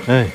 Hey.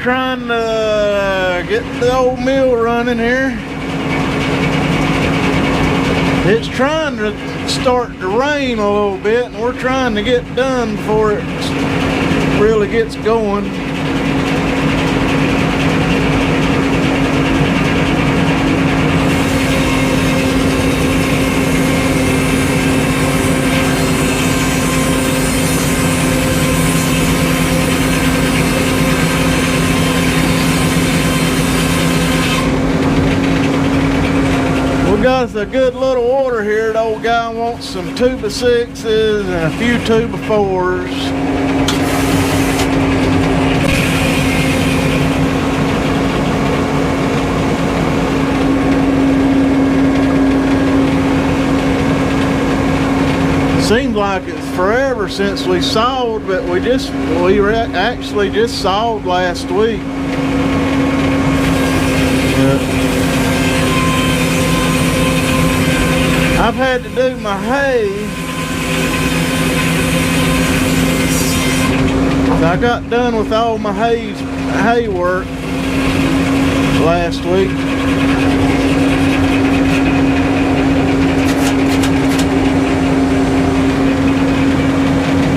Trying to get the old mill running here. It's trying to start to rain a little bit, and we're trying to get done before it really gets going. Got us a good little order here. The old guy wants some 2X6's and a few 2X4's. Seems like it's forever since we sawed, but we actually just sawed last week. I've had to do my hay. I got done with all my hay work last week.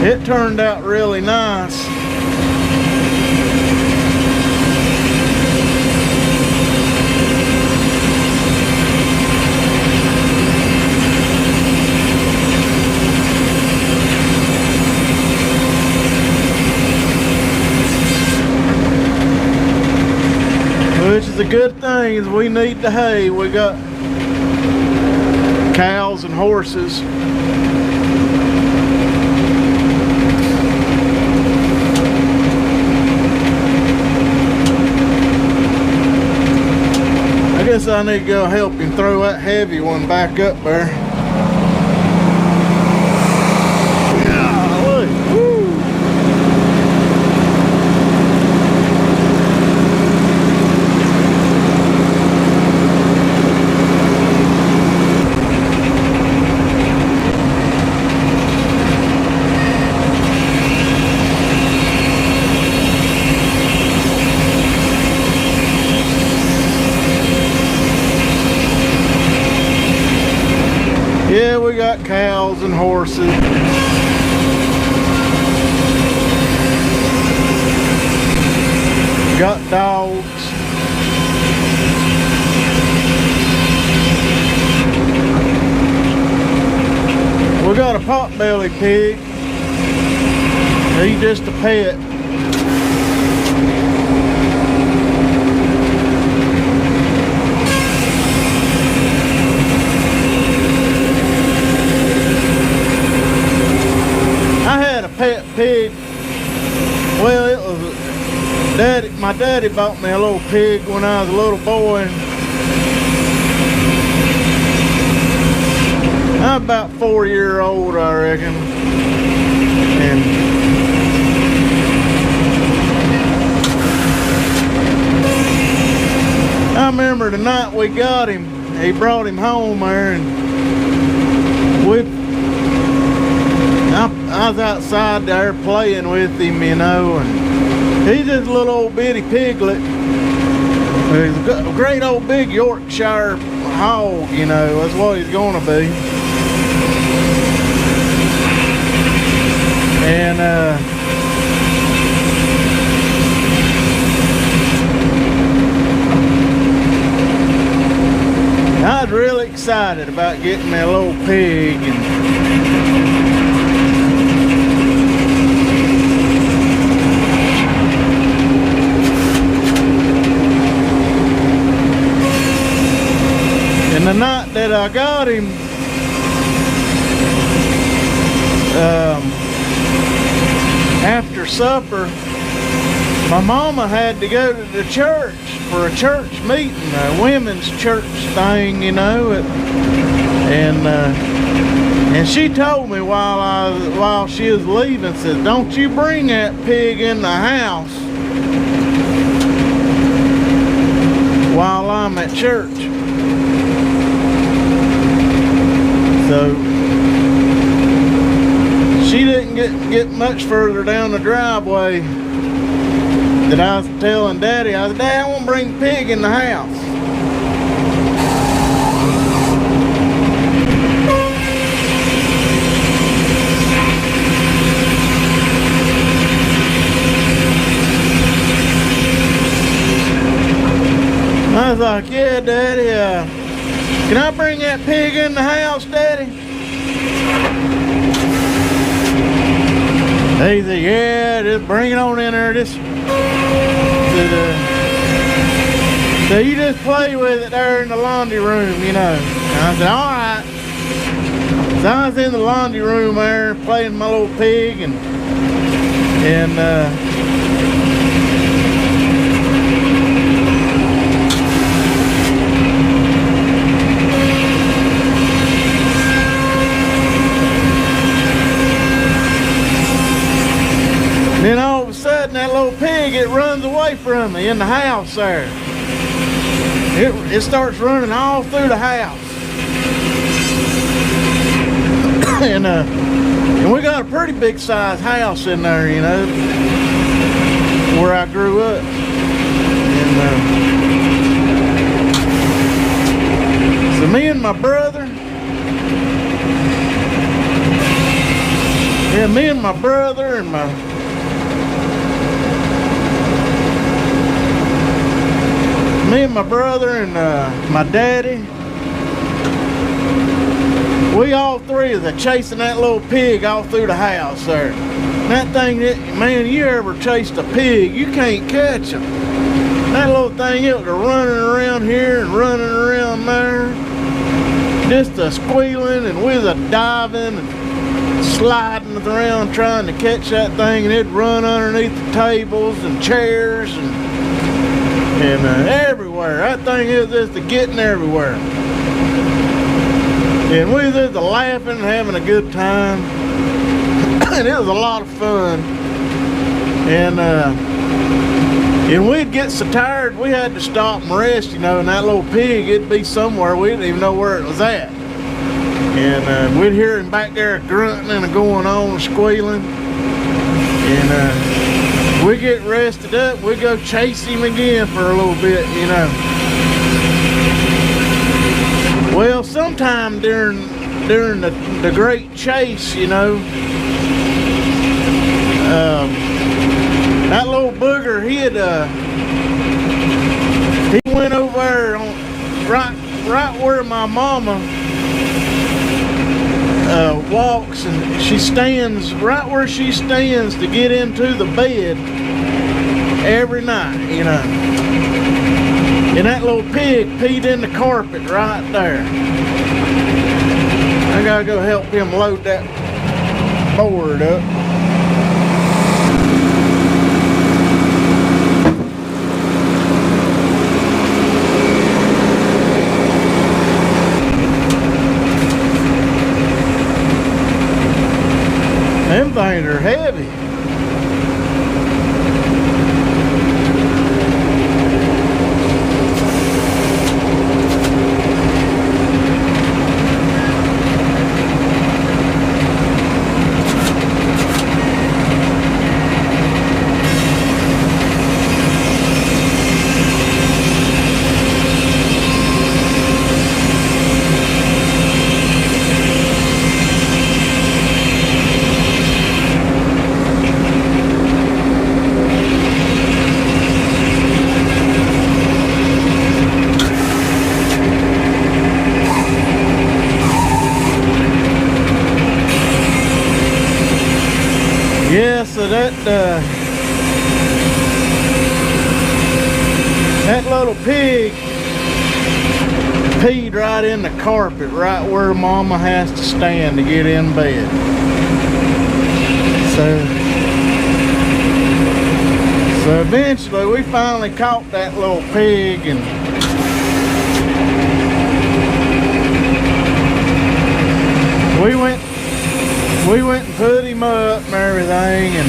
It turned out really nice. Which is a good thing, is we need the hay. We got cows and horses. I guess I need to go help him throw that heavy one back up there. Golly, woo. Yeah, we got cows and horses. Got dogs. We got a potbelly pig. He's just a pet. I had a pet pig. Well, it was my daddy bought me a little pig when I was a little boy. I'm about 4 years old, I reckon. And I remember the night we got him, he brought him home there, and I was outside there playing with him, you know, and he's just a little old bitty piglet. He's a great old big Yorkshire hog, you know, that's what he's gonna be. And I was really excited about getting me a little pig. And the night that I got him, after supper, my mama had to go to the church for a church meeting, a women's church thing, you know. And she told me while she was leaving, said, "Don't you bring that pig in the house while I'm at church." So she didn't get much further down the driveway that I was telling Daddy, I said, "Dad, I want to bring the pig in the house." I was like, "Yeah, Daddy, can I bring that pig in the house, Daddy?" He said, "Yeah, just bring it on in there." So you just play with it there in the laundry room, you know. And I said, "All right." So I was in the laundry room there playing with my little pig, and then all of a sudden that little pig, it runs away from me in the house there. It starts running all through the house. And we got a pretty big size house in there, you know, where I grew up. And so me and my brother, and my my daddy, we all three of us chasing that little pig all through the house there. And that thing, man, you ever chased a pig, you can't catch him. That little thing, it was running around here and running around there, just a squealing, and we was a diving and sliding around trying to catch that thing, and it'd run underneath the tables and chairs and everywhere. That thing is just getting everywhere. And we was just laughing and having a good time. And it was a lot of fun. And we'd get so tired we had to stop and rest, you know, and that little pig, it'd be somewhere we didn't even know where it was at. And we'd hear him back there grunting and going on, squealing. And we get rested up, we go chase him again for a little bit, you know. Well, sometime during during the great chase, you know. That little booger, he went over there on, right where my mama walks, and she stands right where she stands to get into the bed every night, you know. And that little pig peed in the carpet right there. I gotta go help him load that board up. Them things are heavy. Yeah, so that little pig peed right in the carpet, right where Mama has to stand to get in bed. So eventually we finally caught that little pig, and we went and put him up and everything, and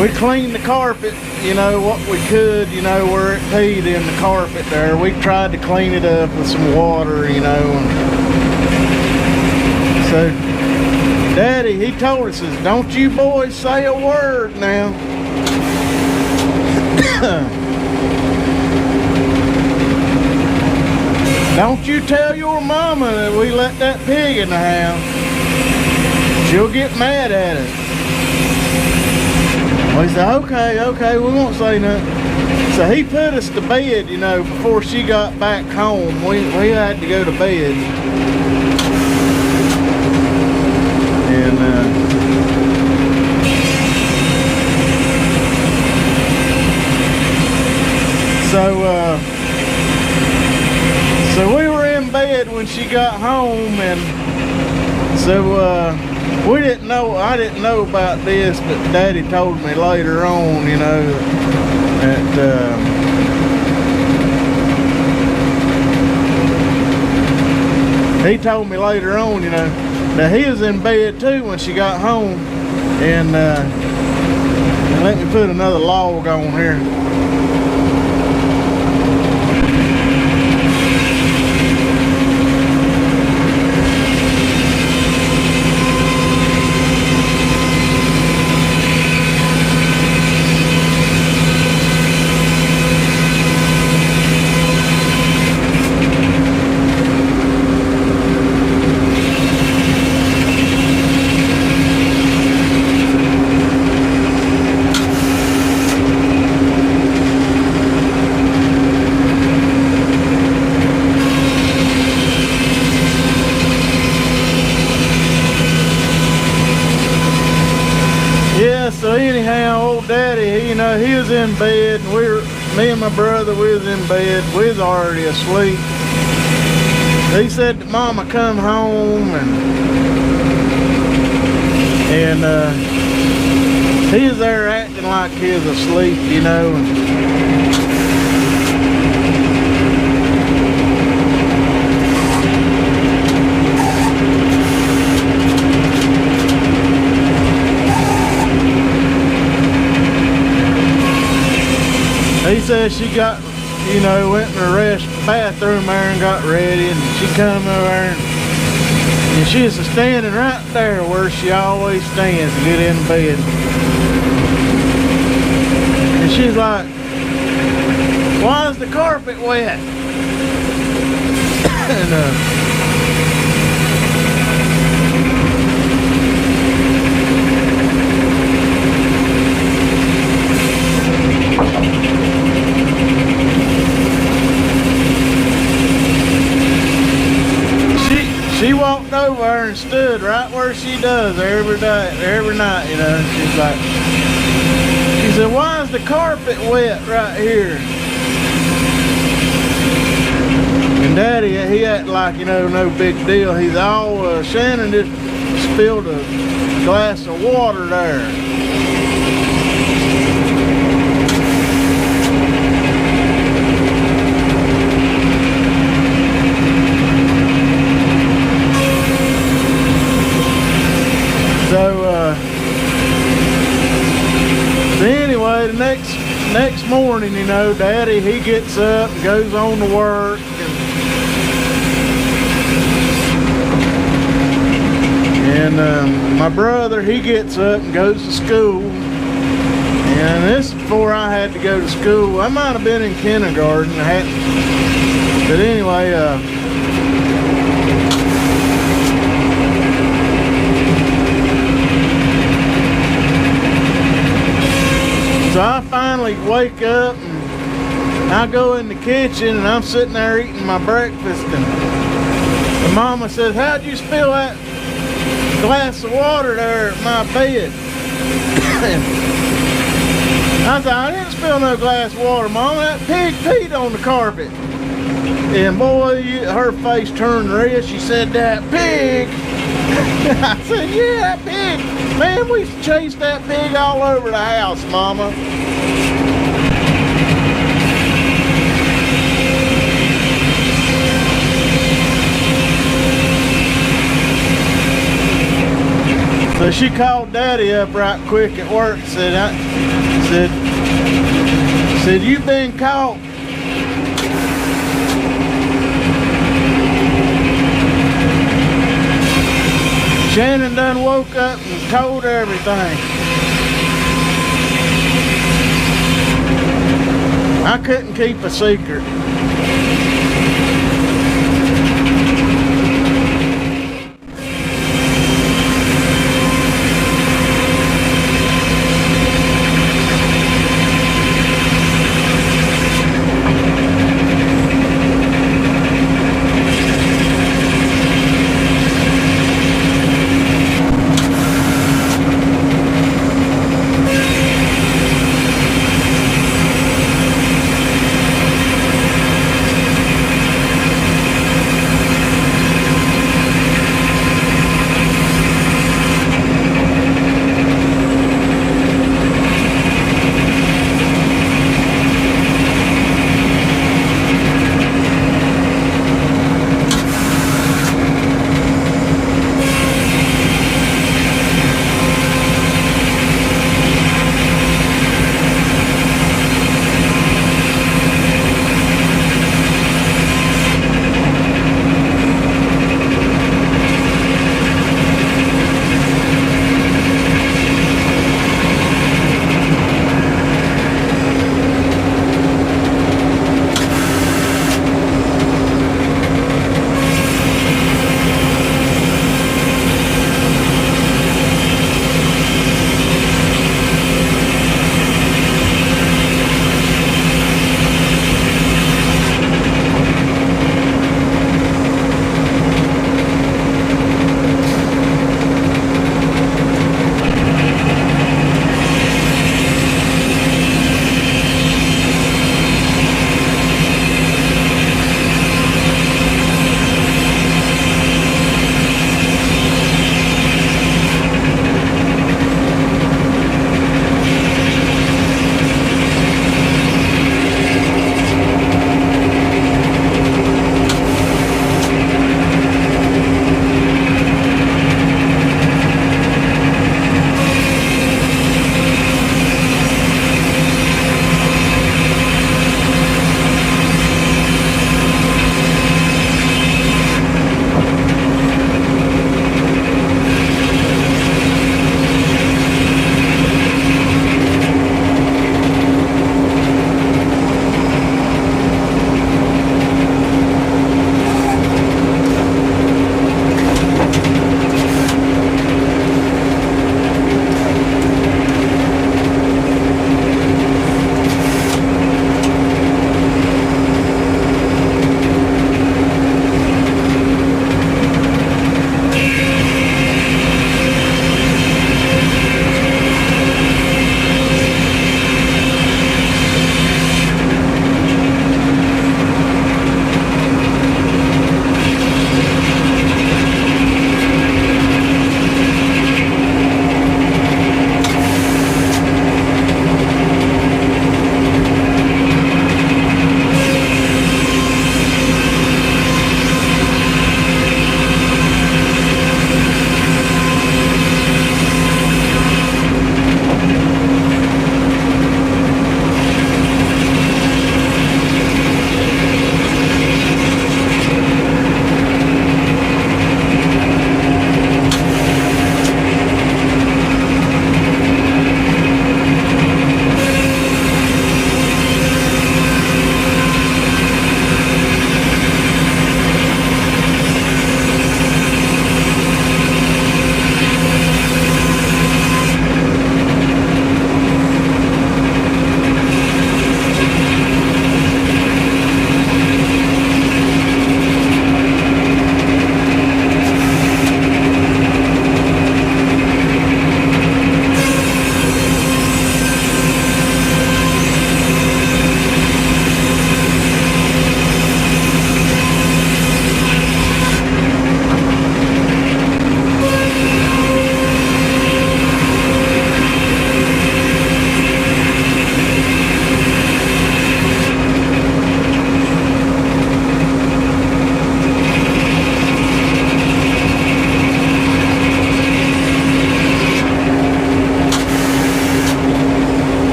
we cleaned the carpet, you know, what we could, you know, where it peed in the carpet there. We tried to clean it up with some water, you know. And so Daddy, he told us, says, don't you boys say a word now. Don't you tell your mama that we let that pig in the house. She'll get mad at us. We said, okay, we won't say nothing. So he put us to bed, you know, before she got back home. We had to go to bed. And so we were in bed when she got home, and so we didn't know, I didn't know about this, but Daddy told me later on, you know, that he told me later on, you know, that he was in bed too when she got home. And let me put another log on here. So anyhow, old Daddy, you know, he was in bed, and me and my brother, we was in bed, we was already asleep. He said that Mama come home, and he was there acting like he was asleep, you know. He said she got, you know, went in the bathroom there and got ready, and she come over there, and she was standing right there where she always stands to get in bed. And she's like, why is the carpet wet? And she walked over there and stood right where she does every day, every night, you know. And she's like, she said, why is the carpet wet right here? And Daddy, he acted like, you know, no big deal. He's all, Shannon just spilled a glass of water there. So anyway, the next morning, you know, Daddy, he gets up and goes on to work. And my brother, he gets up and goes to school. And this is before I had to go to school. I might have been in kindergarten. But anyway, so I finally wake up and I go in the kitchen and I'm sitting there eating my breakfast, and the mama says, how'd you spill that glass of water there at my bed? I thought, I didn't spill no glass of water, Mama. That pig peed on the carpet. And boy, her face turned red. She said, that pig? I said, yeah, that pig. Man, we chased that pig all over the house, Mama. So she called Daddy up right quick at work and said, you've been caught. Shannon done woke up and told everything. I couldn't keep a secret.